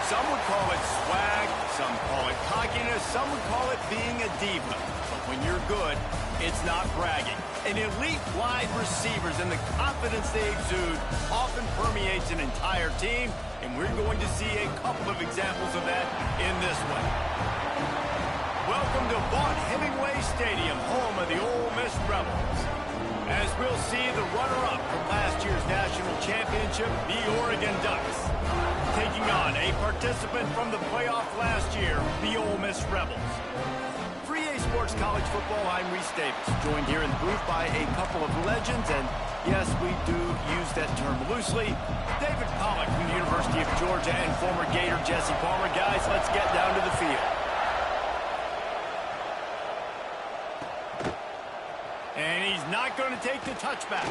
Some would call it swag, some call it cockiness, some would call it being a diva. But when you're good, it's not bragging. An elite wide receivers and the confidence they exude often permeates an entire team, and we're going to see a couple of examples of that in this one. Welcome to Vaught-Hemingway Stadium, home of the Ole Miss Rebels. As we'll see the runner-up from last year's national championship, the Oregon Ducks, taking on a participant from the playoff last year, the Ole Miss Rebels. For EA Sports College Football, I'm Reese Davis, joined here in the booth by a couple of legends, and yes, we do use that term loosely. David Pollack from the University of Georgia and former Gator Jesse Palmer. Guys, let's get down to the field. And he's not going to take the touchback.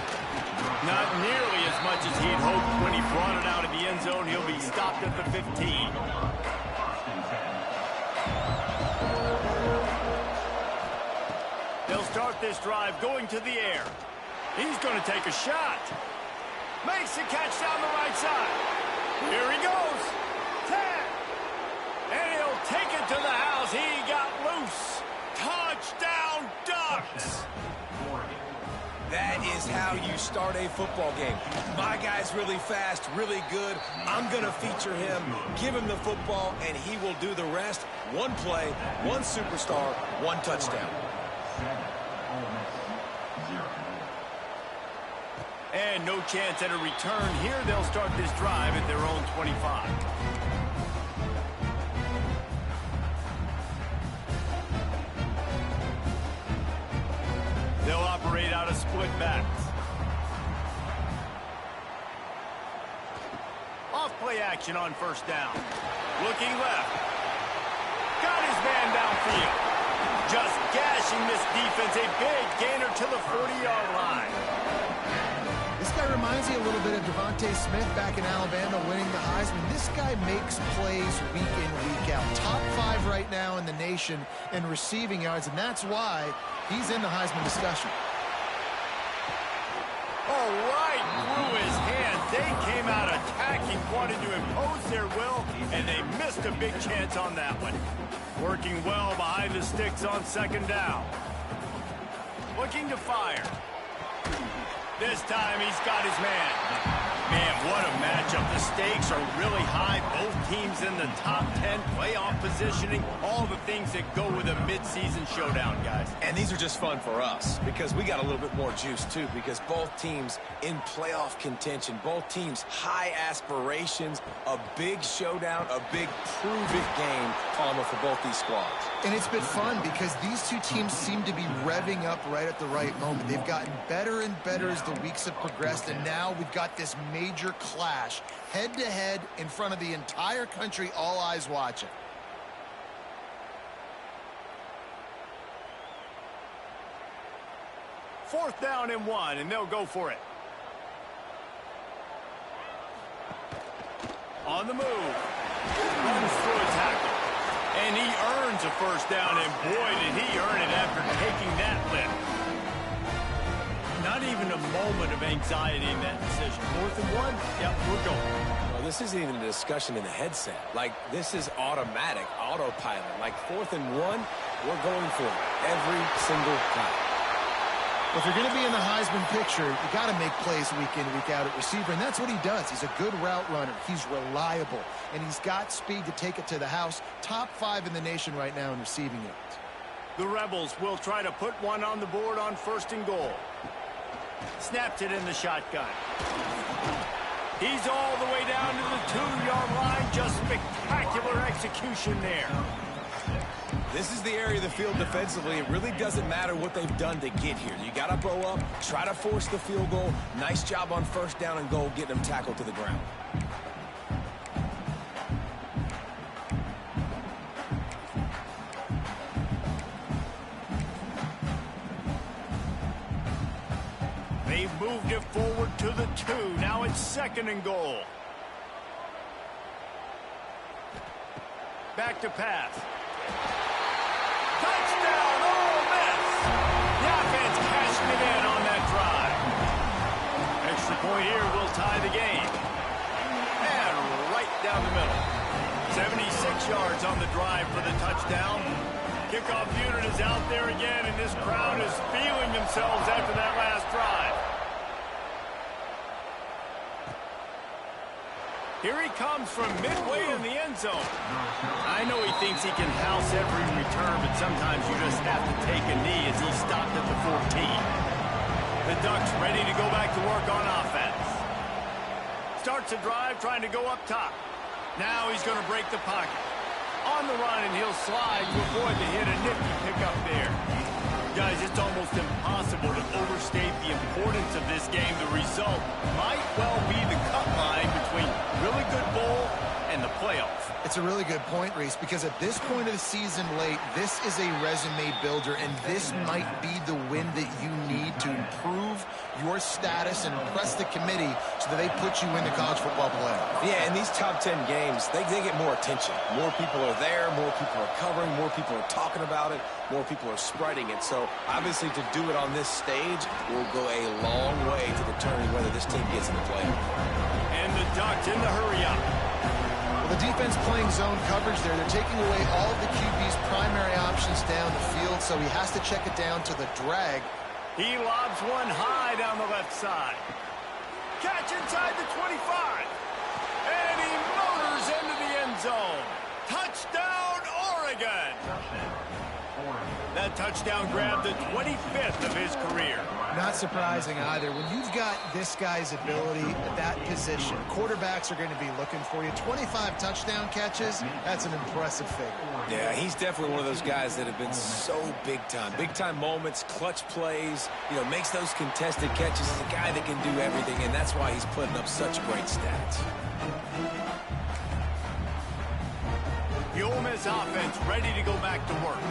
Not nearly as much as he'd hoped when he brought it out of the end zone. He'll be stopped at the 15. They'll start this drive going to the air. He's going to take a shot. Makes the catch down the right side. Here he goes. 10. And he'll take it to the house. He got loose. Touchdown, Ducks. That is how you start a football game. My guy's really fast, really good. I'm going to feature him, give him the football, and he will do the rest. One play, one superstar, one touchdown. And no chance at a return here. They'll start this drive at their own 25. They'll operate out of split backs. Off play action on first down. Looking left. Got his man downfield. Just gashing this defense. A big gainer to the 40-yard line. This guy reminds me a little bit of Devontae Smith back in Alabama winning the Heisman. This guy makes plays week in, week out. Top 5 right now in the nation in receiving yards, and that's why he's in the Heisman discussion. All right, through his hands. They came out attacking, wanted to impose their will, and they missed a big chance on that one. Working well behind the sticks on second down. Looking to fire. This time he's got his man. Man, what a matchup. The stakes are really high. Both teams in the top 10, playoff positioning, all the things that go with a midseason showdown, guys. And these are just fun for us because we got a little bit more juice, too, because both teams in playoff contention, both teams high aspirations, a big showdown, a big prove-it game, Palmer, for both these squads. And it's been fun because these two teams seem to be revving up right at the right moment. They've gotten better and better as the weeks have progressed, and now we've got this major clash, head-to-head in front of the entire country, all eyes watching. Fourth down and 1, and they'll go for it. On the move. Runs through a tackle. And he earns a first down, and boy, did he earn it after taking that lift. Not even a moment of anxiety in that decision. 4th and 1, yep, we're going. Well, this isn't even a discussion in the headset. Like, this is automatic, autopilot. Like, 4th and 1, we're going for it every single time. If you're going to be in the Heisman picture, you got to make plays week in, week out at receiver, and that's what he does. He's a good route runner. He's reliable, and he's got speed to take it to the house. Top 5 in the nation right now in receiving yards. The Rebels will try to put one on the board on 1st and goal. Snapped it in the shotgun. He's all the way down to the 2-yard line. Just spectacular execution there. This is the area of the field defensively. It really doesn't matter what they've done to get here. You got to bow up, try to force the field goal. Nice job on 1st down and goal, getting them tackled to the ground. They've moved it forward to the 2. Now it's 2nd and goal. Back to pass. Touchdown, Ole Miss! The offense cashing it in on that drive. Extra point here will tie the game. And right down the middle. 76 yards on the drive for the touchdown. Kickoff unit is out there again, and this crowd is feeling themselves after that last drive. Here he comes from midway in the end zone. I know he thinks he can house every return, but sometimes you just have to take a knee as he stopped at the 14. The Ducks ready to go back to work on offense. Starts a drive trying to go up top. Now he's going to break the pocket. On the run, and he'll slide to avoid the hit. A nifty pickup there. Guys, it's almost impossible to overstate the importance of this game. The result might well be the cut line between really good bowl and the playoffs. It's a really good point, Reese, because at this point of the season late, this is a resume builder, and this might be the win that you need to improve your status and impress the committee so that they put you in the college football playoff. Yeah, in these top 10 games, they get more attention. More people are there, more people are covering, more people are talking about it, more people are spreading it. So, obviously, to do it on this stage will go a long way to determining whether this team gets in the playoff. And the Ducks in the hurry-up. Well, the defense playing zone coverage there. They're taking away all of the QB's primary options down the field, so he has to check it down to the drag. He lobs one high down the left side. Catch inside the 25. And he motors into the end zone. Touchdown, Oregon. That touchdown grabbed the 25th of his career. Not surprising either. When you've got this guy's ability at that position, quarterbacks are going to be looking for you. 25 touchdown catches, that's an impressive figure. Yeah, he's definitely one of those guys that have been so big time. Big time moments, clutch plays, makes those contested catches. He's a guy that can do everything, and that's why he's putting up such great stats. The Ole Miss offense ready to go back to work.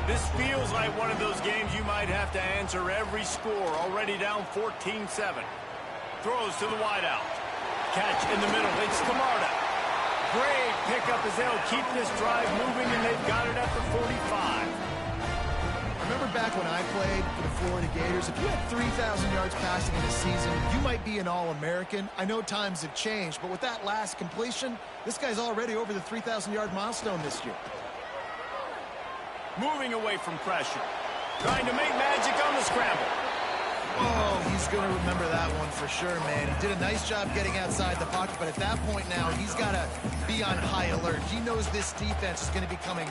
This feels like one of those games you might have to answer every score. Already down 14-7. Throws to the wideout. Catch in the middle. It's Camarda. Great pickup as they'll keep this drive moving, and they've got it at the 45. Remember back when I played for the Florida Gators, if you had 3,000 yards passing in a season, you might be an All-American. I know times have changed, but with that last completion, this guy's already over the 3,000-yard milestone this year. Moving away from pressure. Trying to make magic on the scramble. Oh, he's going to remember that one for sure, man. He did a nice job getting outside the pocket, but at that point now, he's got to be on high alert. He knows this defense is going to be coming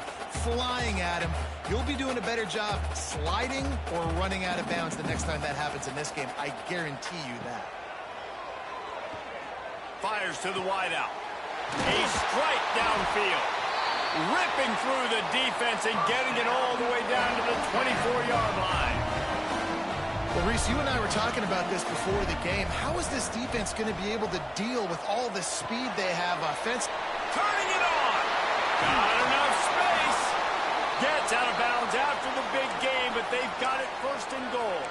flying at him. He'll be doing a better job sliding or running out of bounds the next time that happens in this game. I guarantee you that. Fires to the wideout. A strike downfield. Ripping through the defense and getting it all the way down to the 24-yard line. Well, Reese, you and I were talking about this before the game. How is this defense going to be able to deal with all the speed they have offense? Turning it on. Got enough space. Gets out of bounds after the big game, but they've got it first and goal.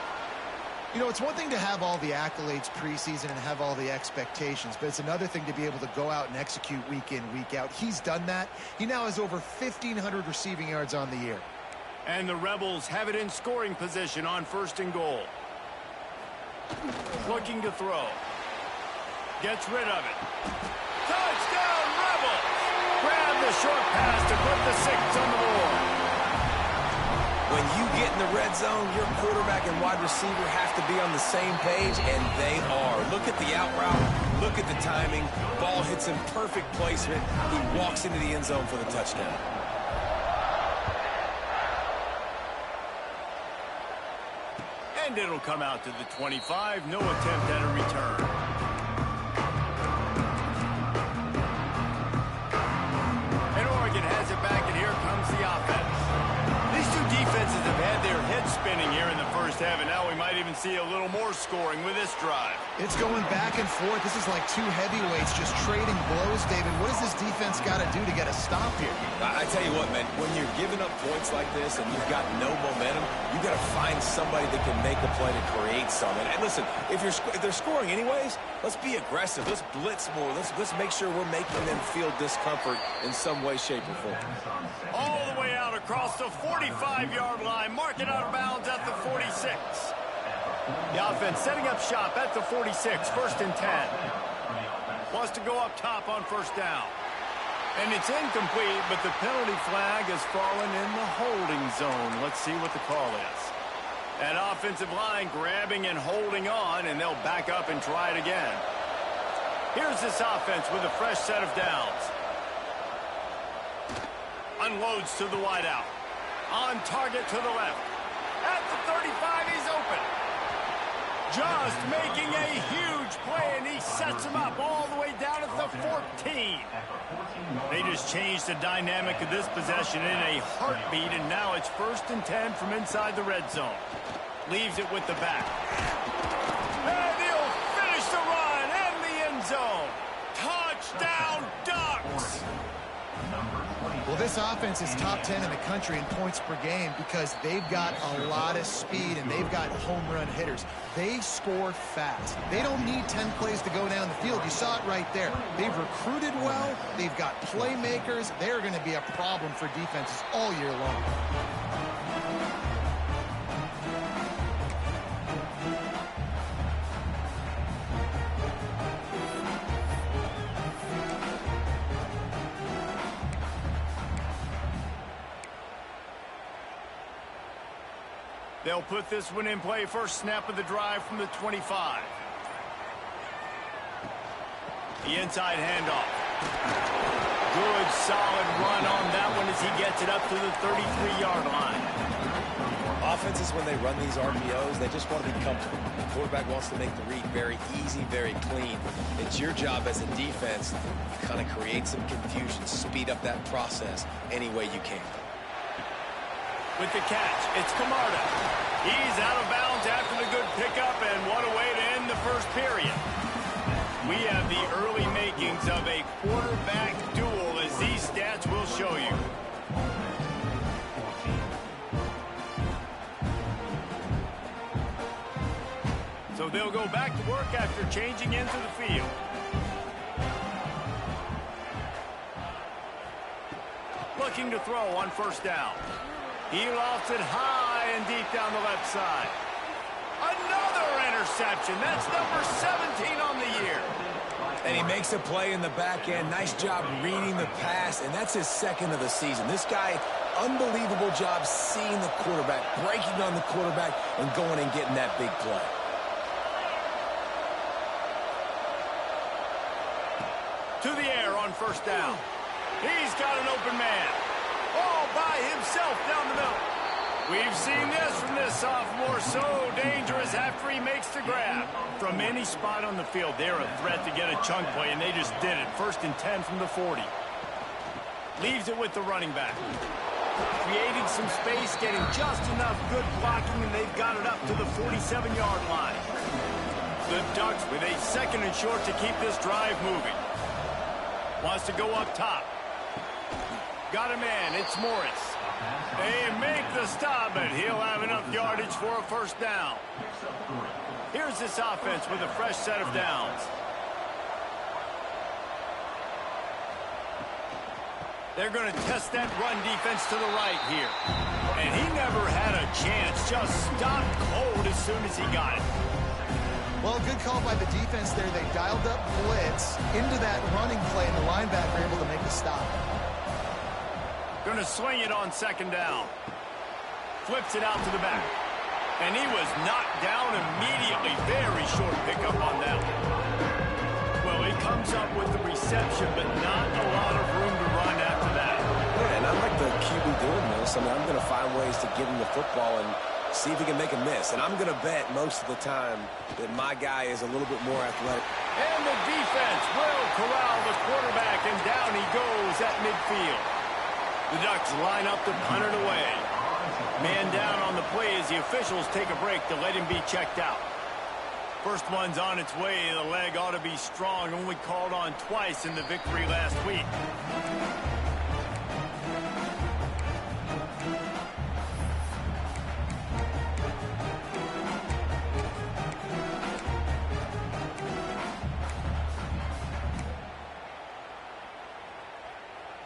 It's one thing to have all the accolades preseason and have all the expectations, but it's another thing to be able to go out and execute week in, week out. He's done that. He now has over 1,500 receiving yards on the year. And the Rebels have it in scoring position on first and goal. Looking to throw. Gets rid of it. Touchdown, Rebels! Grab the short pass to put the 6 on the board. When you get in the red zone, your quarterback and wide receiver have to be on the same page, and they are. Look at the out route. Look at the timing. Ball hits him, perfect placement. He walks into the end zone for the touchdown. And it'll come out to the 25. No attempt at a return. And Oregon has it back, and here comes the offense. These two defenses have had their heads spinning here in the first half, and now we might even see a little more scoring with this drive. It's going back and forth. This is like two heavyweights just trading blows, David. What does this defense got to do to get a stop here? I tell you what, man, when you're giving up points like this and you've got no momentum, you got to find somebody that can make a play to create something. And listen, if they're scoring anyways, let's be aggressive. Let's blitz more. Let's make sure we're making them feel discomfort in some way, shape, or form. All the way out across the 45-yard line, marking out of bounds at the 46. The offense setting up shop at the 46, 1st and 10. Wants to go up top on first down. And it's incomplete, but the penalty flag has fallen in the holding zone. Let's see what the call is. That offensive line grabbing and holding on, and they'll back up and try it again. Here's this offense with a fresh set of downs. Unloads to the wideout. On target to the left. At the 35, he's open. Just making a huge play, and he sets him up all the way down at the 14. They just changed the dynamic of this possession in a heartbeat, and now it's 1st and 10 from inside the red zone. Leaves it with the back. And he'll finish the run in the end zone. Touchdown, Ducks! Well, this offense is top 10 in the country in points per game because they've got a lot of speed and they've got home run hitters. They score fast. They don't need 10 plays to go down the field. You saw it right there. They've recruited well. They've got playmakers. They're going to be a problem for defenses all year long. They'll put this one in play. First snap of the drive from the 25. The inside handoff. Good, solid run on that one as he gets it up to the 33-yard line. Offenses, when they run these RPOs, they just want to be comfortable. The quarterback wants to make the read very easy, very clean. It's your job as a defense to kind of create some confusion, speed up that process any way you can. With the catch, it's Camarda. He's out of bounds after the good pickup, and what a way to end the first period. We have the early makings of a quarterback duel, as these stats will show you. So they'll go back to work after changing into the field. Looking to throw on first down. He lofts it high and deep down the left side. Another interception. That's number 17 on the year. And he makes a play in the back end. Nice job reading the pass, and that's his 2nd of the season. This guy, unbelievable job seeing the quarterback, breaking on the quarterback, and going and getting that big play. To the air on first down. He's got an open man. All by himself down the middle. We've seen this from this sophomore. So dangerous after he makes the grab. From any spot on the field, they're a threat to get a chunk play, and they just did it. 1st and 10 from the 40. Leaves it with the running back. Creating some space, getting just enough good blocking, and they've got it up to the 47-yard line. The Ducks with a 2nd and short to keep this drive moving. Wants to go up top. Got a man, it's Morris. They make the stop, but he'll have enough yardage for a first down. Here's this offense with a fresh set of downs. They're going to test that run defense to the right here. And he never had a chance, just stopped cold as soon as he got it. Well, good call by the defense there. They dialed up blitz into that running play, and the linebacker able to make the stop. Going to swing it on 2nd down. Flips it out to the back. And he was knocked down immediately. Very short pickup on that one. Well, he comes up with the reception, but not a lot of room to run after that. Yeah, and I like the QB doing this. I mean, I'm going to find ways to give him the football and see if he can make a miss. And I'm going to bet most of the time that my guy is a little bit more athletic. And the defense will corral the quarterback, and down he goes at midfield. The Ducks line up to punt it away. Man down on the play as the officials take a break to let him be checked out. First one's on its way. The leg ought to be strong. Only called on twice in the victory last week.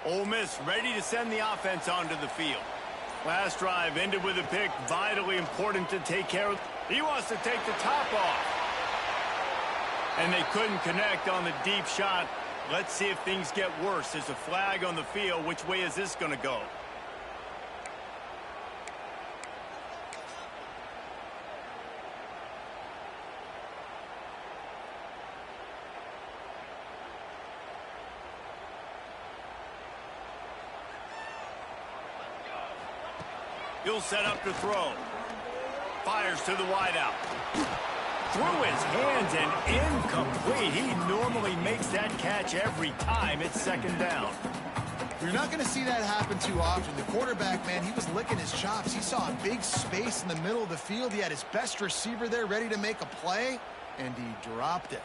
Ole Miss ready to send the offense onto the field. Last drive ended with a pick. Vitally important to take care of. He wants to take the top off. And they couldn't connect on the deep shot. Let's see if things get worse. There's a flag on the field. Which way is this going to go? He'll set up to throw. Fires to the wideout. Through his hands and incomplete. He normally makes that catch every time. It's second down. You're not going to see that happen too often. The quarterback, man, he was licking his chops. He saw a big space in the middle of the field. He had his best receiver there ready to make a play, and he dropped it.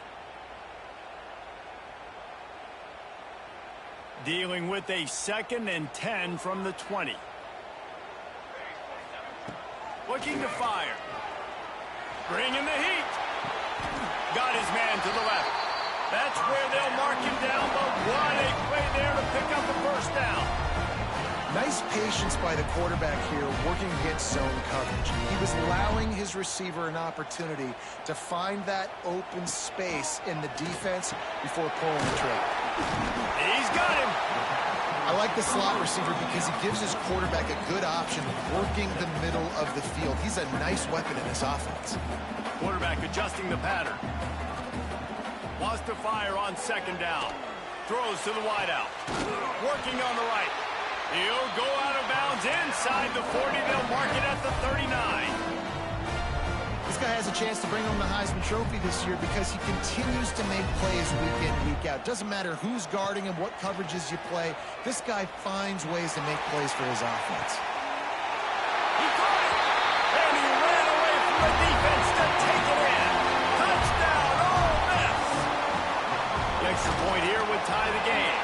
Dealing with a 2nd and 10 from the 20. Looking to fire. Bringing the heat. Got his man to the left. That's where they'll mark him down, but what a play there to pick up the first down. Nice patience by the quarterback here working against zone coverage. He was allowing his receiver an opportunity to find that open space in the defense before pulling the trigger. He's got him. I like the slot receiver because he gives his quarterback a good option working the middle of the field. He's a nice weapon in this offense. Quarterback adjusting the pattern. Wants to fire on 2nd down. Throws to the wideout. Working on the right. He'll go out of bounds inside the 40. They'll mark it at the 39. This guy has a chance to bring home the Heisman Trophy this year because he continues to make plays week in, week out. Doesn't matter who's guarding him, what coverages you play. This guy finds ways to make plays for his offense. He caught it, and he ran away from the defense to take it in. Touchdown, Ole Miss. The extra point here would tie the game.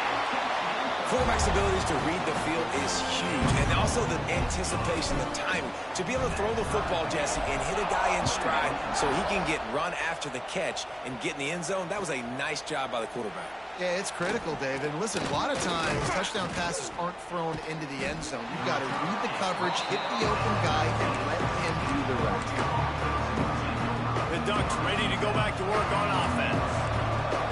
Quarterback's abilities to read the field is huge, and also the anticipation, the timing. To be able to throw the football, Jesse, and hit a guy in stride so he can get run after the catch and get in the end zone, that was a nice job by the quarterback. Yeah, it's critical, Dave. And listen, a lot of times touchdown passes aren't thrown into the end zone. You've got to read the coverage, hit the open guy, and let him do the rest. The Ducks ready to go back to work on offense.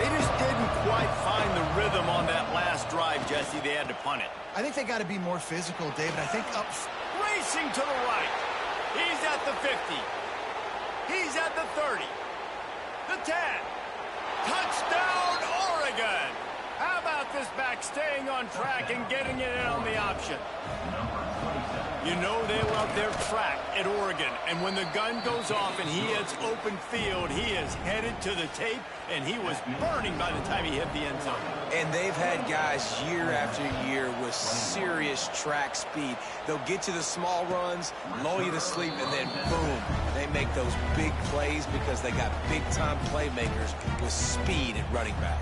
They just didn't quite find the rhythm on that last drive, Jesse. They had to punt it. I think they got to be more physical, David. I think up... Racing to the right. He's at the 50. He's at the 30. The 10. Touchdown, Oregon. How about this back staying on track and getting it in on the option? You know they love their track at Oregon, and when the gun goes off and he hits open field, he is headed to the tape, and he was burning by the time he hit the end zone. And they've had guys year after year with serious track speed. They'll get you the small runs, lull you to sleep, and then boom, they make those big plays because they got big-time playmakers with speed at running back.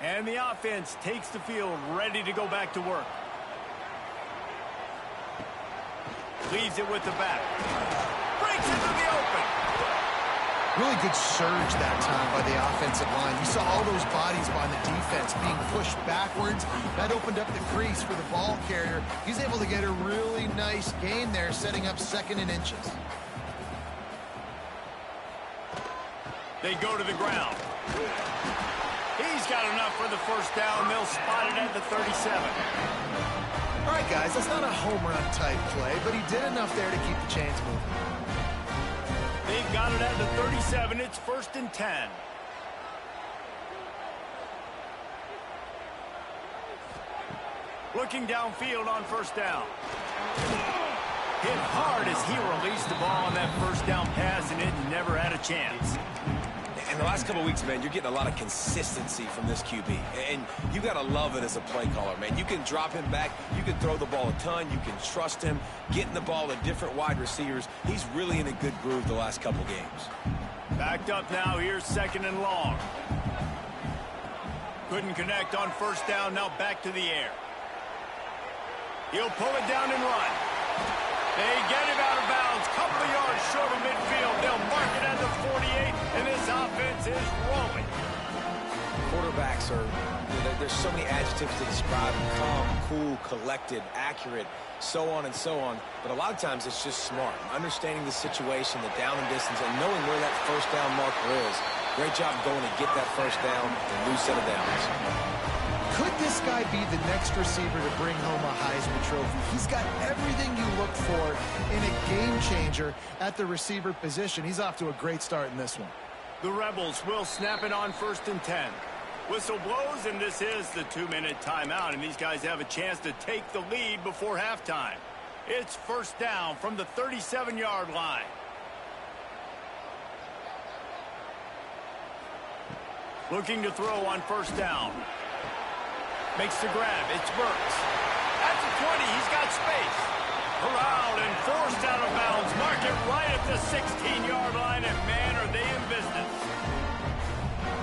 And the offense takes the field, ready to go back to work. Leaves it with the back. Breaks into the open. Really good surge that time by the offensive line. You saw all those bodies by the defense being pushed backwards. That opened up the crease for the ball carrier. He's able to get a really nice gain there, setting up 2nd and inches. They go to the ground. He's got enough for the first down. They'll spot it at the 37. All right, guys, that's not a home run type play, but he did enough there to keep the chains moving. They've got it at the 37. It's 1st and 10. Looking downfield on 1st down. Hit hard as he released the ball on that 1st down pass, and it never had a chance. In the last couple of weeks, man, you're getting a lot of consistency from this QB. And you got to love it as a play caller, man. You can drop him back. You can throw the ball a ton. You can trust him, getting the ball to different wide receivers. He's really in a good groove the last couple games. Backed up now. Here's 2nd and long. Couldn't connect on 1st down. Now back to the air. He'll pull it down and run. They get him out of bounds. Couple yards short of midfield. They'll mark it at the 48, and this offense is rolling. Quarterbacks are, there's so many adjectives to describe them. Calm, cool, collected, accurate, so on and so on. But a lot of times it's just smart. Understanding the situation, the down and distance, and knowing where that first down marker is. Great job going to get that first down, a new set of downs. Could this guy be the next receiver to bring home a Heisman Trophy? He's got everything you look for in a game changer at the receiver position. He's off to a great start in this one. The Rebels will snap it on 1st and 10. Whistle blows, and this is the 2-minute timeout, and these guys have a chance to take the lead before halftime. It's first down from the 37-yard line. Looking to throw on first down. Makes the grab. It's Burks. At the 20, he's got space. Corralled and forced out of bounds. Mark it right at the 16-yard line, and man, are they in business.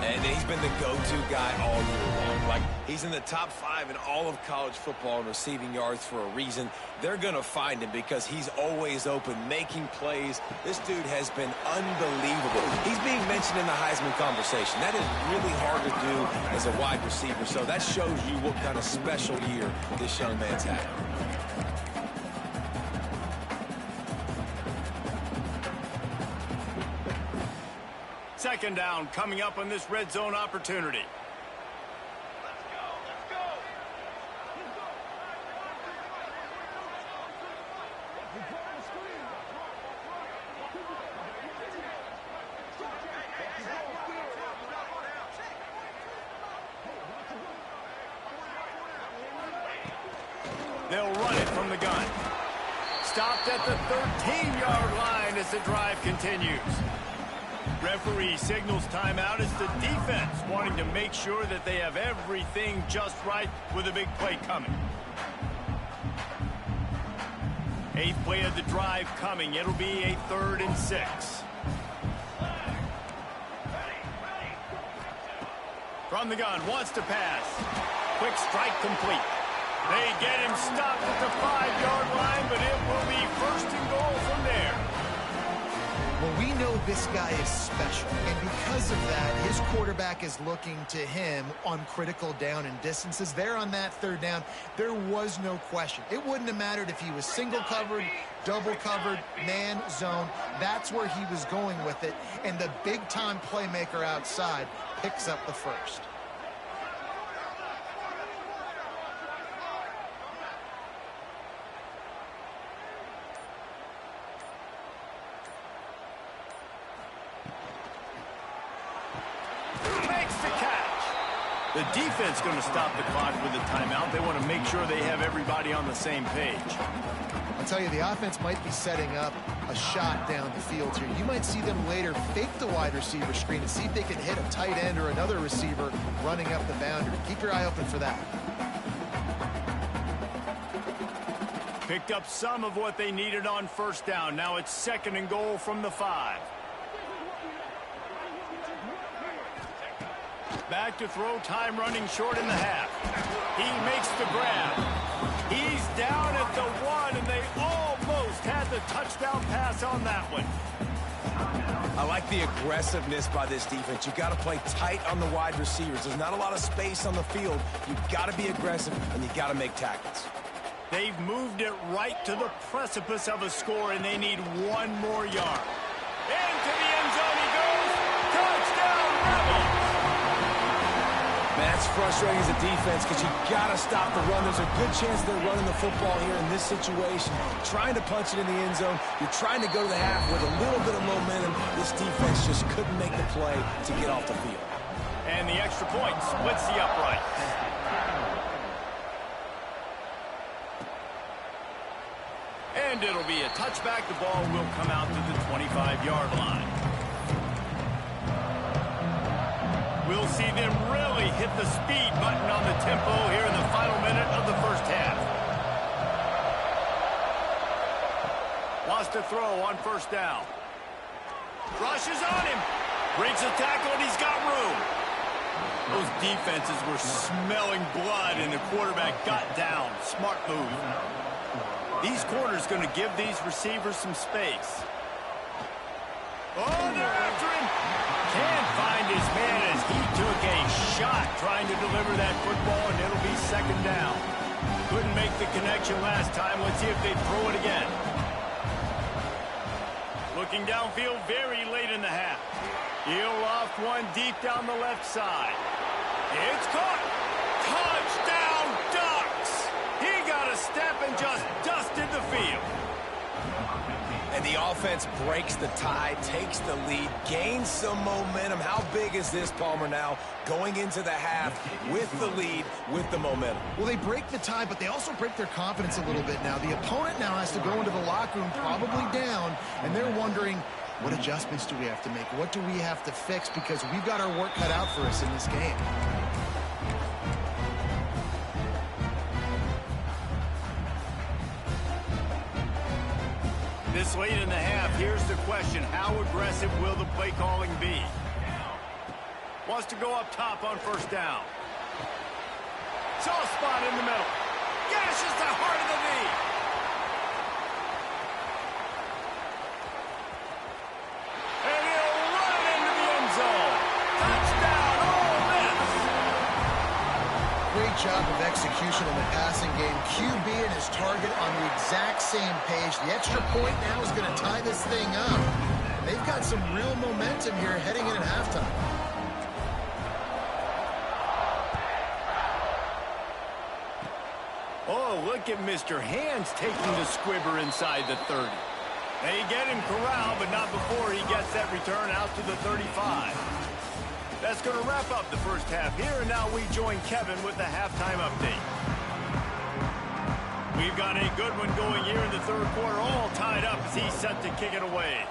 And he's been the go-to guy all year long. Like, he's in the top 5 in all of college football in receiving yards for a reason. They're going to find him because he's always open, making plays. This dude has been unbelievable. He's being mentioned in the Heisman conversation. That is really hard to do as a wide receiver, so that shows you what kind of special year this young man's had. Second down coming up on this red zone opportunity. They'll run it from the gun. Stopped at the 13-yard line as the drive continues. Referee signals timeout as the defense wanting to make sure that they have everything just right with a big play coming. 8th play of the drive coming. It'll be a 3rd and 6. From the gun, wants to pass. Quick strike complete. They get him stopped at the 5-yard line, but it will be 1st and goal from there. Well, we know this guy is special, and because of that, his quarterback is looking to him on critical down and distances. There on that 3rd down, there was no question. It wouldn't have mattered if he was single covered, double covered, man, zone. That's where he was going with it, and the big-time playmaker outside picks up the first. The defense going to stop the clock with a timeout. They want to make sure they have everybody on the same page. I'll tell you, the offense might be setting up a shot down the field here. You might see them later fake the wide receiver screen and see if they can hit a tight end or another receiver running up the boundary. Keep your eye open for that. Picked up some of what they needed on first down. Now it's 2nd and goal from the 5. Back to throw, time running short in the half. He makes the grab. He's down at the 1, and they almost had the touchdown pass on that one. I like the aggressiveness by this defense. You got to play tight on the wide receivers. There's not a lot of space on the field. You've got to be aggressive, and you got to make tackles. They've moved it right to the precipice of a score, and they need 1 more yard. Into the end zone he goes. Touchdown, Rebels! That's frustrating as a defense because you got to stop the run. There's a good chance they're running the football here in this situation. Trying to punch it in the end zone. You're trying to go to the half with a little bit of momentum. This defense just couldn't make the play to get off the field. And the extra point splits the upright. And it'll be a touchback. The ball will come out to the 25-yard line. We'll see them really hit the speed button on the tempo here in the final minute of the first half. Wants to throw on first down. Rushes on him. Breaks a tackle, and he's got room. Those defenses were smelling blood, and the quarterback got down. Smart move. These corners going to give these receivers some space. Oh, they're after him. Can't find his man as he took a shot trying to deliver that football, and it'll be second down. Couldn't make the connection last time. Let's see if they throw it again. Looking downfield very late in the half. He'll loft one deep down the left side. It's caught. Touchdown, Ducks! He got a step and just dusted the field. And the offense breaks the tie, takes the lead, gains some momentum. How big is this, Palmer, now going into the half with the lead, with the momentum? Well, they break the tie, but they also break their confidence a little bit now. The opponent now has to go into the locker room probably down, and they're wondering, what adjustments do we have to make? What do we have to fix? Because we've got our work cut out for us in this game. This late in the half, here's the question. How aggressive will the play calling be? Wants to go up top on first down. Soft spot in the middle. Gashes the heart of the knee. And he'll run it into the end zone. Touchdown, Ole Miss. Great job of execution in the passing game. QB and his target on the exact same page. The extra point now is going to tie this thing up. They've got some real momentum here heading in at halftime. Oh, look at Mr. Hands taking the squibber inside the 30. They get him corralled, but not before he gets that return out to the 35. That's going to wrap up the first half here, and now we join Kevin with the halftime update. We've got a good one going here in the third quarter, all tied up as he's set to kick it away.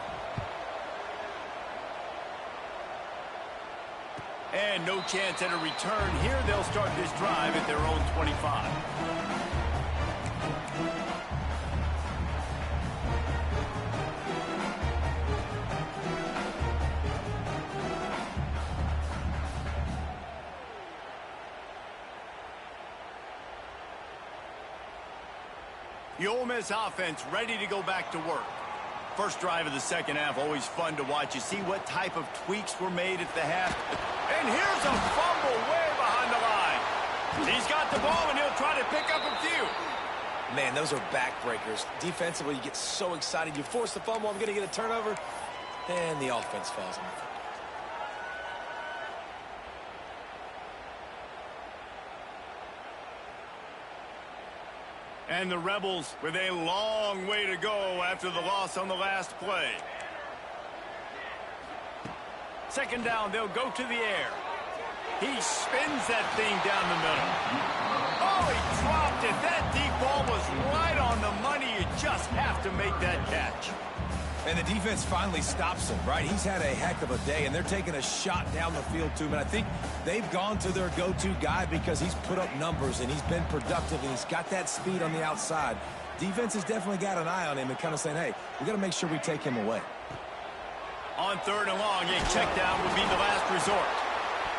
And no chance at a return here. They'll start this drive at their own 25. The Ole Miss offense ready to go back to work. First drive of the second half, always fun to watch. You see what type of tweaks were made at the half. And here's a fumble way behind the line. He's got the ball, and he'll try to pick up a few. Man, those are backbreakers. Defensively, you get so excited. You force the fumble, I'm going to get a turnover, and the offense falls on the football. And the Rebels with a long way to go after the loss on the last play. Second down, they'll go to the air. He spins that thing down the middle. Oh, he dropped it. That deep ball was right on the money. You just have to make that catch. And the defense finally stops him, right? He's had a heck of a day, and they're taking a shot down the field to him. And I think they've gone to their go-to guy because he's put up numbers, and he's been productive, and he's got that speed on the outside. Defense has definitely got an eye on him and kind of saying, hey, we got to make sure we take him away. On third and long, a check down would be the last resort.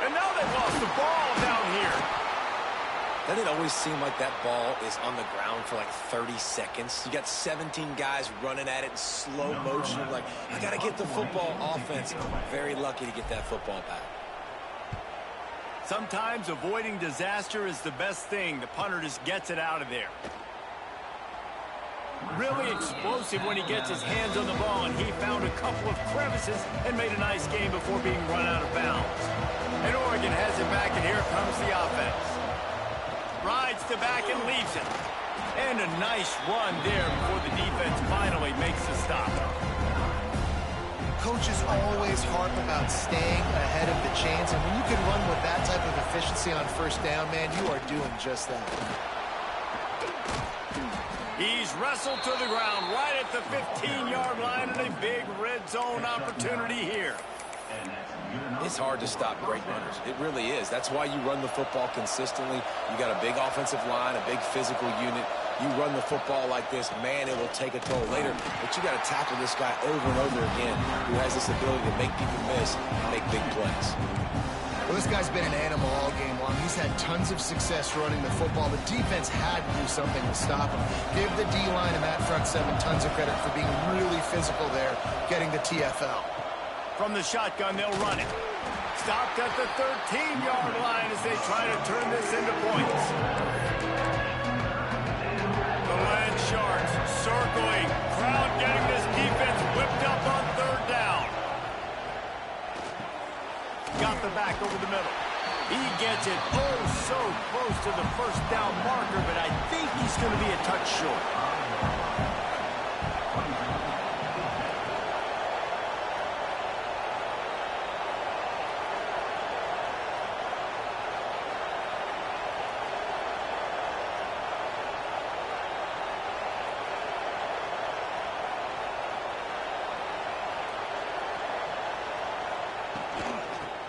And now they've lost the ball down here. Doesn't it always seem like that ball is on the ground for like 30 seconds? You got 17 guys running at it in slow motion. Like, I got to get the football. Offense, very lucky to get that football back. Sometimes avoiding disaster is the best thing. The punter just gets it out of there. Really explosive when he gets his hands on the ball, and he found a couple of crevices and made a nice game before being run out of bounds. And Oregon has it back, and here comes the offense. Rides to back and leaves it. And a nice run there before the defense finally makes the stop. Coaches always harp about staying ahead of the chains, and when you can run with that type of efficiency on first down, man, you are doing just that. He's wrestled to the ground right at the 15-yard line, and a big red zone opportunity here. It's hard to stop great runners. It really is. That's why you run the football consistently. You got a big offensive line, a big physical unit. You run the football like this, man, it will take a toll later. But you got to tackle this guy over and over again who has this ability to make people miss and make big plays. Well, this guy's been an animal all game long. He's had tons of success running the football. The defense had to do something to stop him. Give the D-line and that front seven tons of credit for being really physical there, getting the TFL. From the shotgun, they'll run it. Stopped at the 13-yard line as they try to turn this into points. The Lance Sharks circling. Crowd getting this defense whipped up on third down. Got the back over the middle. He gets it oh so close to the first down marker, but I think he's going to be a touch short.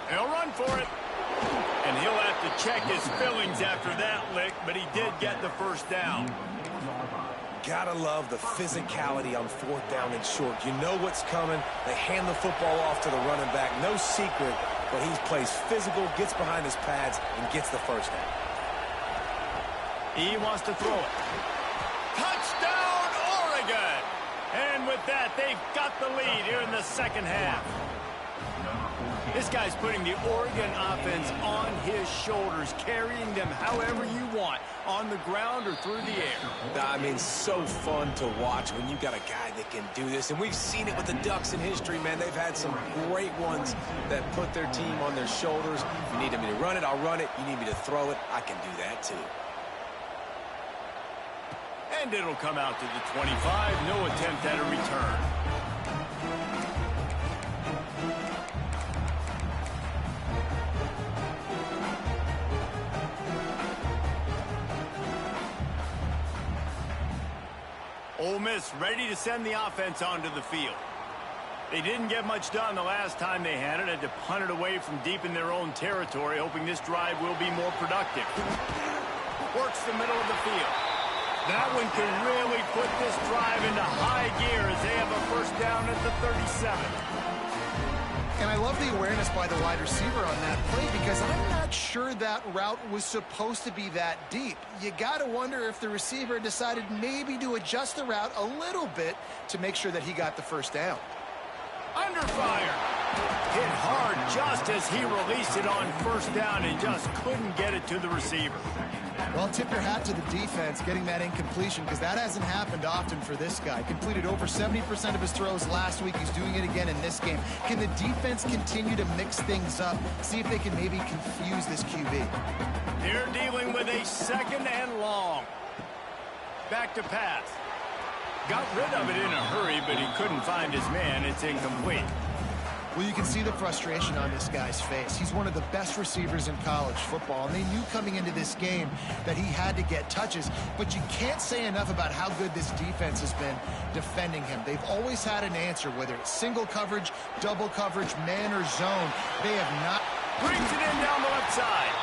He'll run for it. And he'll have to check his fillings after that lick, but he did get the first down. Gotta love the physicality on fourth down and short. You know what's coming. They hand the football off to the running back. No secret, but he plays physical, gets behind his pads, and gets the first down. He wants to throw it. Touchdown, Oregon! And with that, they've got the lead here in the second half. This guy's putting the Oregon offense on his shoulders, carrying them however you want, on the ground or through the air. I mean, so fun to watch when you got a guy that can do this. And we've seen it with the Ducks in history, man. They've had some great ones that put their team on their shoulders. If you need me to run it, I'll run it. You need me to throw it, I can do that too. And it'll come out to the 25. No attempt at a return. Ole Miss ready to send the offense onto the field. They didn't get much done the last time they had it. Had to punt it away from deep in their own territory, hoping this drive will be more productive. Works the middle of the field. That one can really put this drive into high gear as they have a first down at the 37. And I love the awareness by the wide receiver on that play because I'm not sure that route was supposed to be that deep. You got to wonder if the receiver decided maybe to adjust the route a little bit to make sure that he got the first down. Under fire. Hit hard just as he released it on first down and just couldn't get it to the receiver. Well, tip your hat to the defense getting that incompletion because that hasn't happened often for this guy. Completed over 70% of his throws last week. He's doing it again in this game. Can the defense continue to mix things up? See if they can maybe confuse this QB. They're dealing with a second and long. Back to pass. Got rid of it in a hurry, but he couldn't find his man. It's incomplete. Well, you can see the frustration on this guy's face. He's one of the best receivers in college football, and they knew coming into this game that he had to get touches, but you can't say enough about how good this defense has been defending him. They've always had an answer, whether it's single coverage, double coverage, man, or zone. They have not... Brings it in down the left side,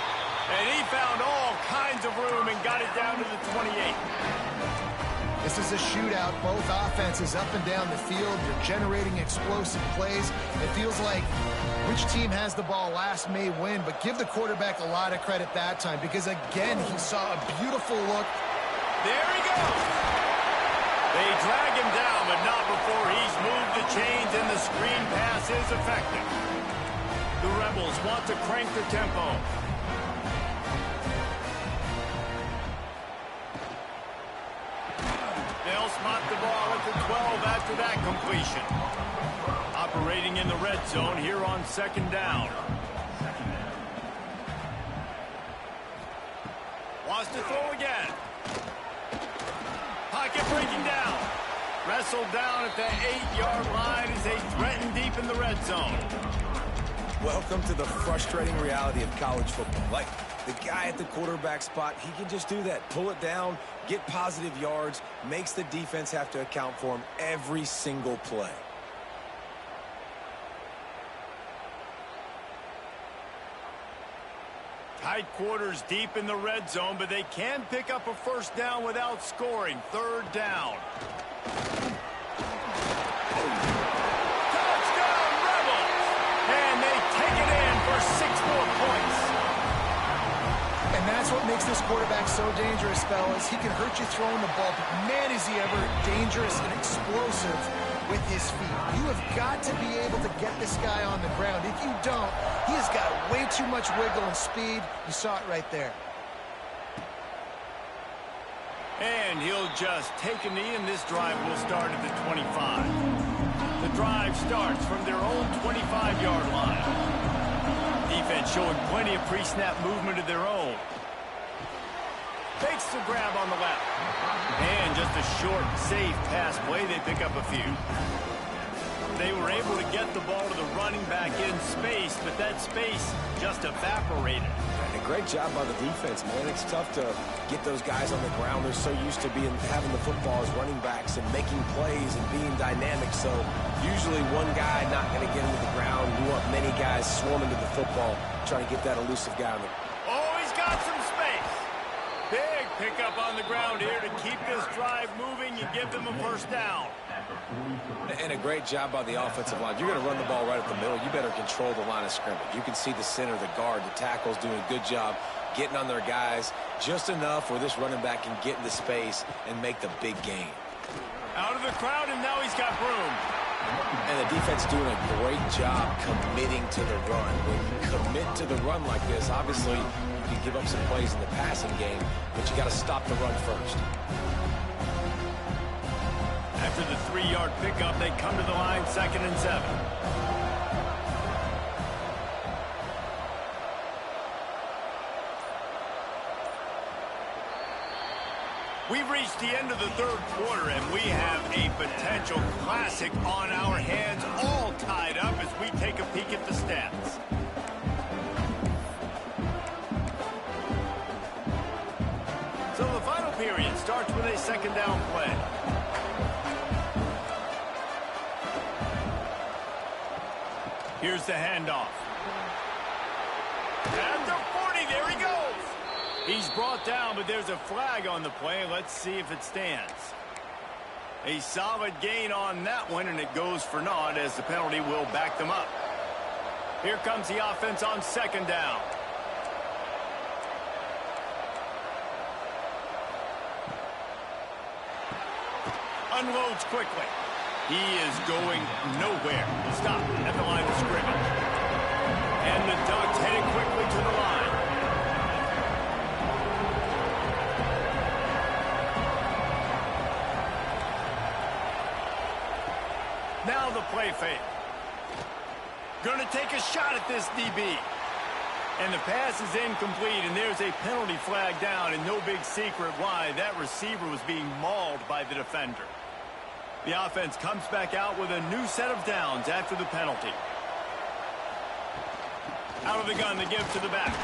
and he found all kinds of room and got it down to the 28. This is a shootout. Both offenses up and down the field. They're generating explosive plays. It feels like which team has the ball last may win, but give the quarterback a lot of credit that time because, again, he saw a beautiful look. There he goes. They drag him down, but not before he's moved the chains and the screen pass is effective. The Rebels want to crank the tempo. They'll spot the ball at the 12 after that completion. Operating in the red zone here on second down. Wants to throw again. Pocket breaking down. Wrestled down at the 8-yard line as they threaten deep in the red zone. Welcome to the frustrating reality of college football. Like, the guy at the quarterback spot, he can just do that. Pull it down, get positive yards, makes the defense have to account for him every single play. Tight quarters deep in the red zone, but they can pick up a first down without scoring. Third down. Touchdown, Rebels! And they take it in for 6 more points. And that's what makes this quarterback so dangerous, fellas. He can hurt you throwing the ball, but man, is he ever dangerous and explosive with his feet. You have got to be able to get this guy on the ground. If you don't, he has got way too much wiggle and speed. You saw it right there. And he'll just take a knee, and this drive will start at the 25. The drive starts from their own 25-yard line. Defense showing plenty of pre-snap movement of their own. Fakes the grab on the left. And just a short, safe pass play. They pick up a few. They were able to get the ball to the running back in space, but that space just evaporated. And a great job by the defense, man. It's tough to get those guys on the ground. They're so used to having the football as running backs and making plays and being dynamic. So usually one guy not going to get into the ground. You want many guys swarming to the football, trying to get that elusive guy on the ground. Oh, he's got some space. Big pickup on the ground here to keep this drive moving and give them a first down. And a great job by the offensive line. You're going to run the ball right up the middle. You better control the line of scrimmage. You can see the center, the guard, the tackles doing a good job getting on their guys just enough where this running back can get into space and make the big gain. Out of the crowd, and now he's got room. And the defense doing a great job committing to the run. When you commit to the run like this, obviously you can give up some plays in the passing game, but you got to stop the run first. After the 3-yard pickup, they come to the line, 2nd and 7. We've reached the end of the 3rd quarter, and we have a potential classic on our hands, all tied up as we take a peek at the stats. So the final period starts with a 2nd down play. Here's the handoff. At the 40, there he goes. He's brought down, but there's a flag on the play. Let's see if it stands. A solid gain on that one, and it goes for naught as the penalty will back them up. Here comes the offense on 2nd down. Unloads quickly. He is going nowhere. Stop at the line of scrimmage. And the Ducks headed quickly to the line. Now the play fake. Going to take a shot at this DB. And the pass is incomplete, and there's a penalty flag down, and no big secret why. That receiver was being mauled by the defender. The offense comes back out with a new set of downs after the penalty. Out of the gun, they give to the back.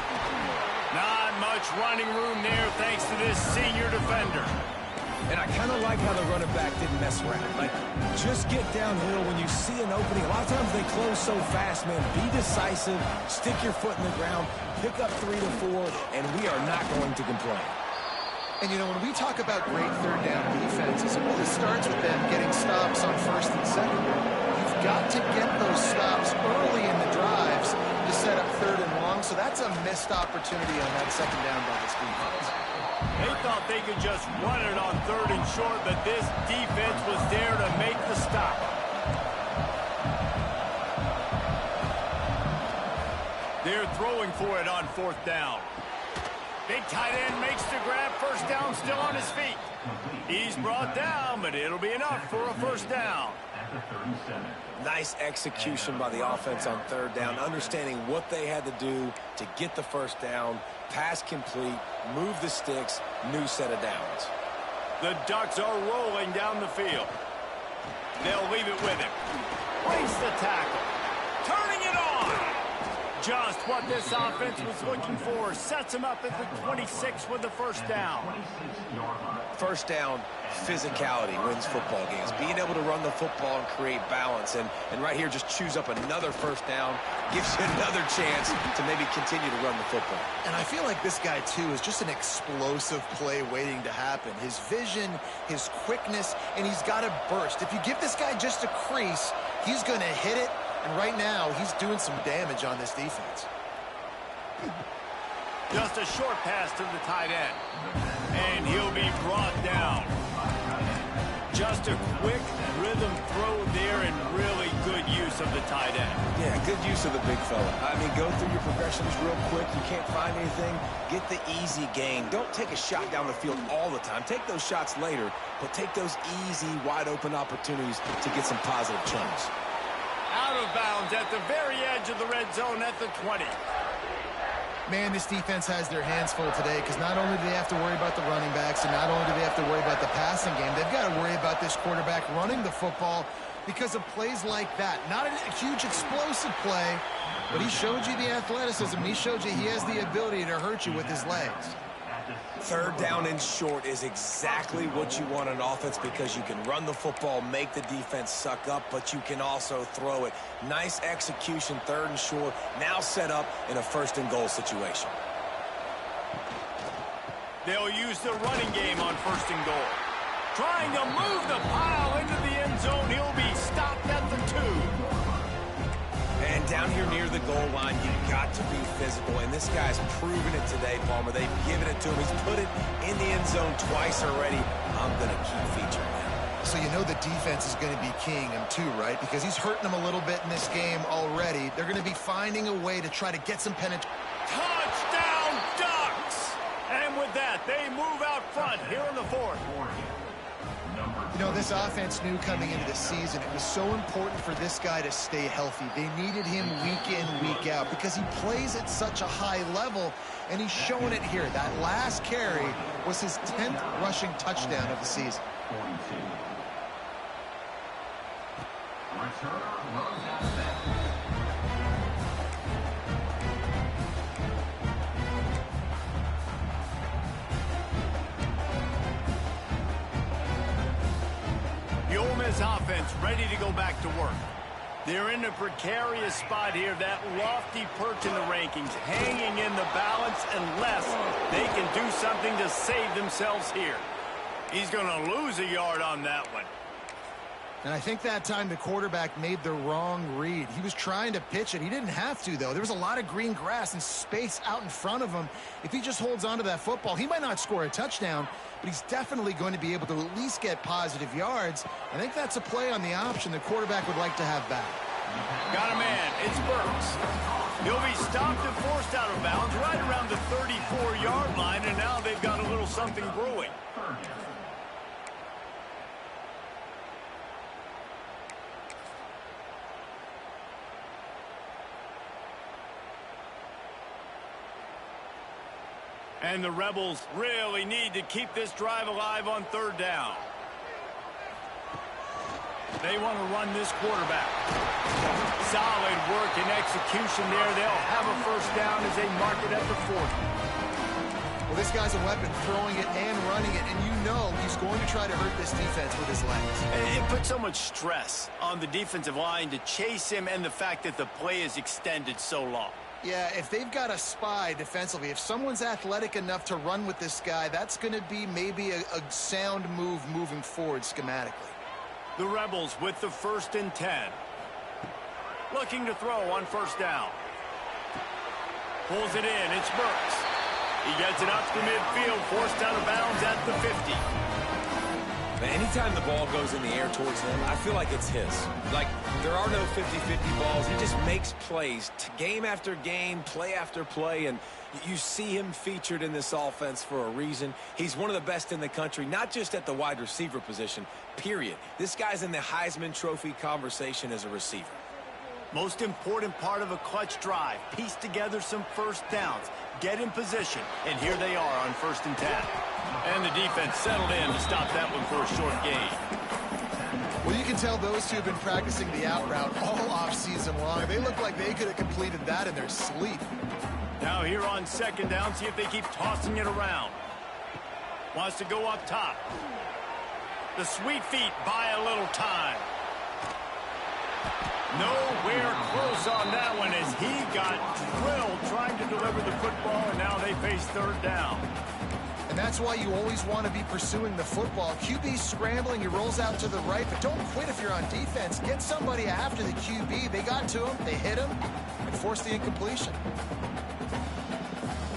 Not much running room there thanks to this senior defender. And I kind of like how the running back didn't mess around. Like, just get downhill when you see an opening. A lot of times they close so fast, man. Be decisive, stick your foot in the ground, pick up 3 to 4, and we are not going to complain. And, you know, when we talk about great 3rd down defenses, it really starts with them getting stops on 1st and 2nd. You've got to get those stops early in the drives to set up 3rd and long, so that's a missed opportunity on that 2nd down by this defense. They thought they could just run it on 3rd and short, but this defense was there to make the stop. They're throwing for it on 4th down. Big tight end makes the grab. 1st down, still on his feet. He's brought down, but it'll be enough for a 1st down. Nice execution by the offense on 3rd down, understanding what they had to do to get the 1st down, pass complete, move the sticks, new set of downs. The Ducks are rolling down the field. They'll leave it with him. Breaks the tackle. Turning it on. Just what this offense was looking for. Sets him up at the 26 with the 1st down. 1st down, physicality wins football games. Being able to run the football and create balance. And right here, just choose up another 1st down. Gives you another chance to maybe continue to run the football. And I feel like this guy, too, is just an explosive play waiting to happen. His vision, his quickness, and he's got to burst. If you give this guy just a crease, he's going to hit it. And right now, he's doing some damage on this defense. Just a short pass to the tight end. And he'll be brought down. Just a quick rhythm throw there. of the tight end. Yeah, good use of the big fella. I mean, go through your progressions real quick. You can't find anything. Get the easy gain. Don't take a shot down the field all the time. Take those shots later, but take those easy, wide-open opportunities to get some positive turns. Out of bounds at the very edge of the red zone at the 20. Man, this defense has their hands full today because not only do they have to worry about the running backs and not only do they have to worry about the passing game, they've got to worry about this quarterback running the football because of plays like that. Not a huge explosive play, but he showed you the athleticism. He showed you he has the ability to hurt you with his legs. Third down and short is exactly what you want on offense because you can run the football, make the defense suck up, but you can also throw it. Nice execution, third and short, now set up in a first and goal situation. They'll use the running game on first and goal. Trying to move the pile into the end zone. He'll be stopped at the 2. And down here near the goal line, you've got to be physical. And this guy's proven it today, Palmer. They've given it to him. He's put it in the end zone twice already. I'm going to keep featuring him. So you know the defense is going to be keying him too, right? Because he's hurting them a little bit in this game already. They're going to be finding a way to try to get some penetration. Touchdown, Ducks! And with that, they move out front here in the 4th. You know, this offense knew coming into the season it was so important for this guy to stay healthy. They needed him week in, week out because he plays at such a high level, and he's showing it here. That last carry was his 10th rushing touchdown of the season. The Ole Miss offense ready to go back to work. They're in a precarious spot here, that lofty perch in the rankings, hanging in the balance unless they can do something to save themselves here. He's going to lose a yard on that one. And I think that time the quarterback made the wrong read. He was trying to pitch it. He didn't have to, though. There was a lot of green grass and space out in front of him. If he just holds on to that football, he might not score a touchdown, but he's definitely going to be able to at least get positive yards. I think that's a play on the option the quarterback would like to have back. Got a man. It's Burks. He'll be stopped and forced out of bounds right around the 34-yard line, and now they've got a little something brewing. And the Rebels really need to keep this drive alive on 3rd down. They want to run this quarterback. Solid work and execution there. They'll have a first down as they mark it at the 40. Well, this guy's a weapon, throwing it and running it, and you know he's going to try to hurt this defense with his legs. It puts so much stress on the defensive line to chase him and the fact that the play is extended so long. Yeah, if they've got a spy defensively, if someone's athletic enough to run with this guy, that's going to be maybe a sound move moving forward schematically. The Rebels with the 1st and 10. Looking to throw on first down. Pulls it in. It's Burks. He gets it up to midfield, forced out of bounds at the 50. Anytime the ball goes in the air towards him, I feel like it's his. Like, there are no 50-50 balls. He just makes plays game after game, play after play, and you see him featured in this offense for a reason. He's one of the best in the country, not just at the wide receiver position, period. This guy's in the Heisman Trophy conversation as a receiver. Most important part of a clutch drive. Piece together some first downs. Get in position. And here they are on 1st and 10. And the defense settled in to stop that one for a short gain. Well, you can tell those two have been practicing the out route all offseason long. They look like they could have completed that in their sleep. Now here on 2nd down, see if they keep tossing it around. Wants to go up top. The sweet feet buy a little time. Nowhere close on that one as he got drilled trying to deliver the football, and now they face 3rd down. And that's why you always want to be pursuing the football. QB scrambling, he rolls out to the right, but don't quit if you're on defense. Get somebody after the QB. They got to him, they hit him, and forced the incompletion.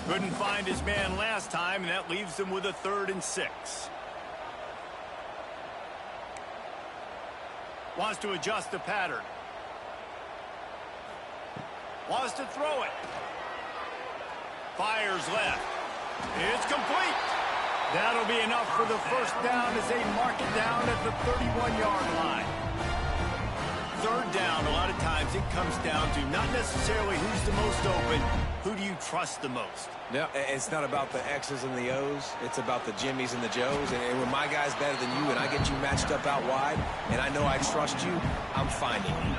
Couldn't find his man last time, and that leaves them with a 3rd and 6. Wants to adjust the pattern. Wants to throw it. Fires left. It's complete. That'll be enough for the first down as they mark it down at the 31-yard line. Third down, a lot of times it comes down to not necessarily who's the most open, who do you trust the most? No, it's not about the X's and the O's. It's about the Jimmies and the Joes. And when my guy's better than you and I get you matched up out wide and I know I trust you, I'm finding you.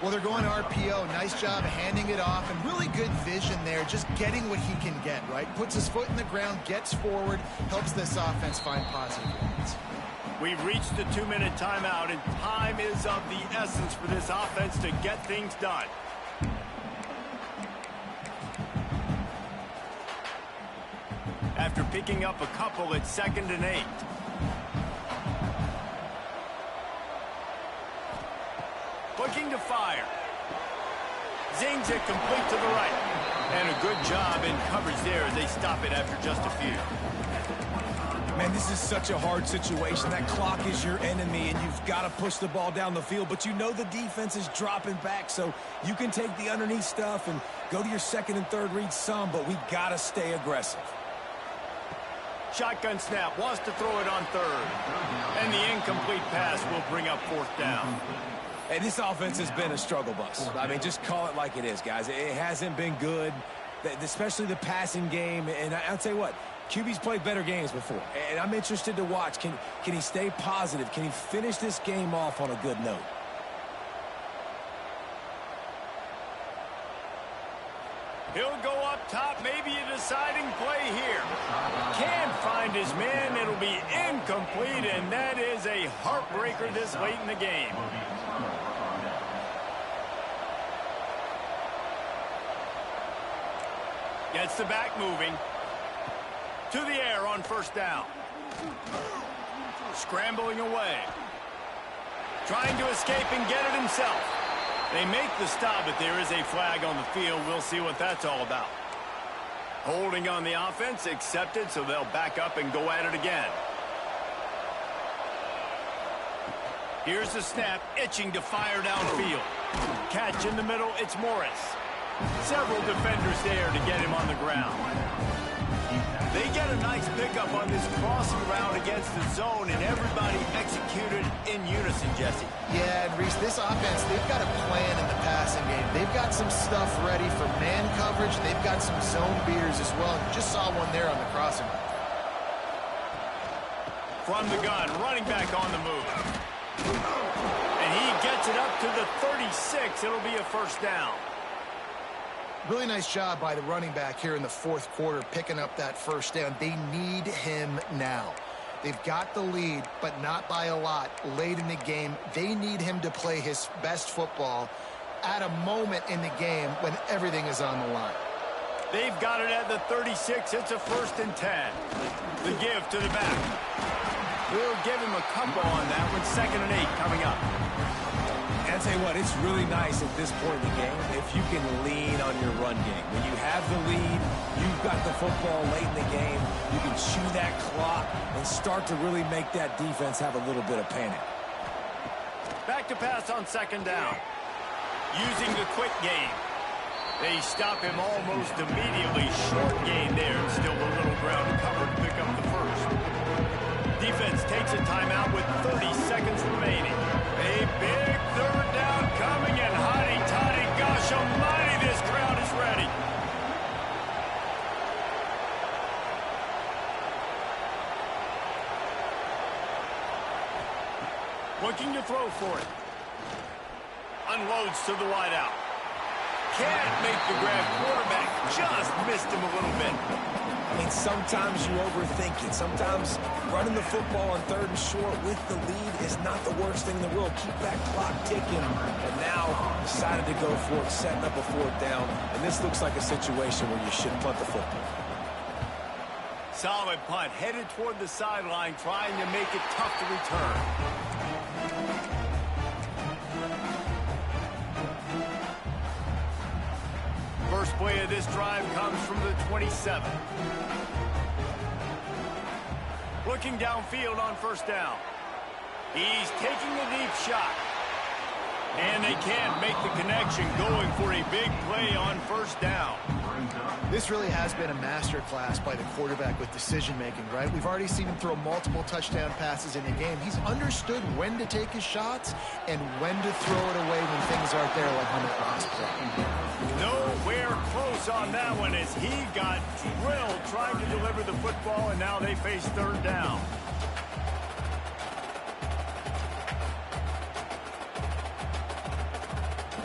Well, they're going RPO. Nice job handing it off, and really good vision there, just getting what he can get, right? Puts his foot in the ground, gets forward, helps this offense find positive points. We've reached the 2-minute timeout, and time is of the essence for this offense to get things done. After picking up a couple, it's 2nd and 8. Looking to fire. Zings it complete to the right. And a good job in coverage there as they stop it after just a few. Man, this is such a hard situation. That clock is your enemy, and you've got to push the ball down the field. But you know the defense is dropping back, so you can take the underneath stuff and go to your second and third read some, but we got to stay aggressive. Shotgun snap, wants to throw it on third. And the incomplete pass will bring up 4th down. Hey, this offense has been a struggle bus. I mean, just call it like it is, guys. It hasn't been good, especially the passing game. And I'll tell you what, QB's played better games before. And I'm interested to watch. Can he stay positive? Can he finish this game off on a good note? He'll go up top, maybe a deciding play here. Can't find his man. It'll be incomplete, and that is a heartbreaker this late in the game. Gets the back moving. To the air on 1st down. Scrambling away. Trying to escape and get it himself. They make the stop, but there is a flag on the field. We'll see what that's all about. Holding on the offense, accepted, so they'll back up and go at it again. Here's the snap, itching to fire downfield. Catch in the middle, it's Morris. Several defenders there to get him on the ground. They get a nice pickup on this crossing route against the zone, and everybody executed in unison, Jesse. Yeah, and Reese, this offense, they've got a plan in the passing game. They've got some stuff ready for man coverage. They've got some zone beaters as well. You just saw one there on the crossing route. From the gun, running back on the move. And he gets it up to the 36. It'll be a 1st down. Really nice job by the running back here in the 4th quarter, picking up that 1st down. They need him now. They've got the lead, but not by a lot late in the game. They need him to play his best football at a moment in the game when everything is on the line. They've got it at the 36. It's a 1st and 10. The give to the back. We'll give him a couple on that one. 2nd and 8 coming up. I'll tell you what, it's really nice at this point in the game if you can lean on your run game. When you have the lead, you've got the football late in the game, you can chew that clock and start to really make that defense have a little bit of panic. Back to pass on 2nd down. Using the quick game. They stop him almost immediately. Short gain there. Still a little ground covered to pick up the 1st. Defense takes a timeout with 30 seconds remaining. A big 3rd down coming, and hotty-toddy, gosh almighty, this crowd is ready. Looking to throw for it. Unloads to the wideout. Can't make the grab. Quarterback just missed him a little bit. I mean, sometimes you overthink it. Sometimes running the football on 3rd and short with the lead is not the worst thing in the world. Keep that clock ticking. But now decided to go for it, setting up a 4th down. And this looks like a situation where you should punt the football. Solid punt, headed toward the sideline, trying to make it tough to return. First play of this drive comes from the 27. Looking downfield on 1st down. He's taking the deep shot. And they can't make the connection, going for a big play on first down. This really has been a masterclass by the quarterback with decision-making, right? We've already seen him throw multiple touchdown passes in a game. He's understood when to take his shots and when to throw it away when things aren't there, like on the last play. Nowhere close on that one as he got drilled trying to deliver the football, and now they face third down.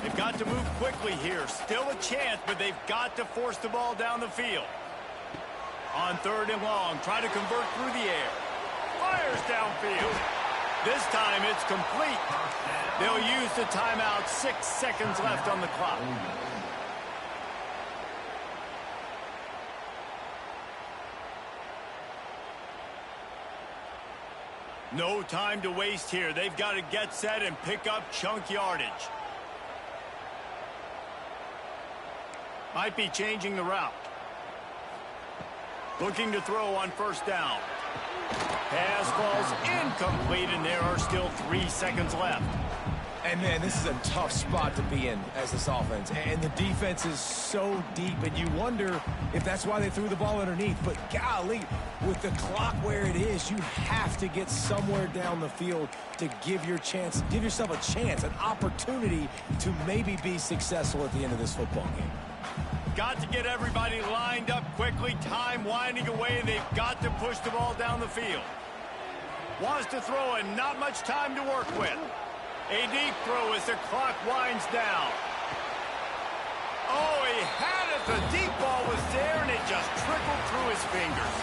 They've got to move quickly here. Still a chance, but they've got to force the ball down the field. On third and long, try to convert through the air. Fires downfield. This time it's complete. They'll use the timeout. 6 seconds left on the clock. No time to waste here. They've got to get set and pick up chunk yardage. Might be changing the route. Looking to throw on first down. Pass falls incomplete, and there are still 3 seconds left. And, man, this is a tough spot to be in as this offense. And the defense is so deep, and you wonder if that's why they threw the ball underneath. But, golly, with the clock where it is, you have to get somewhere down the field to give yourself a chance, an opportunity to maybe be successful at the end of this football game. Got to get everybody lined up quickly. Time winding away, and they've got to push the ball down the field. Wants to throw, and not much time to work with. A deep throw as the clock winds down. Oh, he had it. The deep ball was there, and it just trickled through his fingers.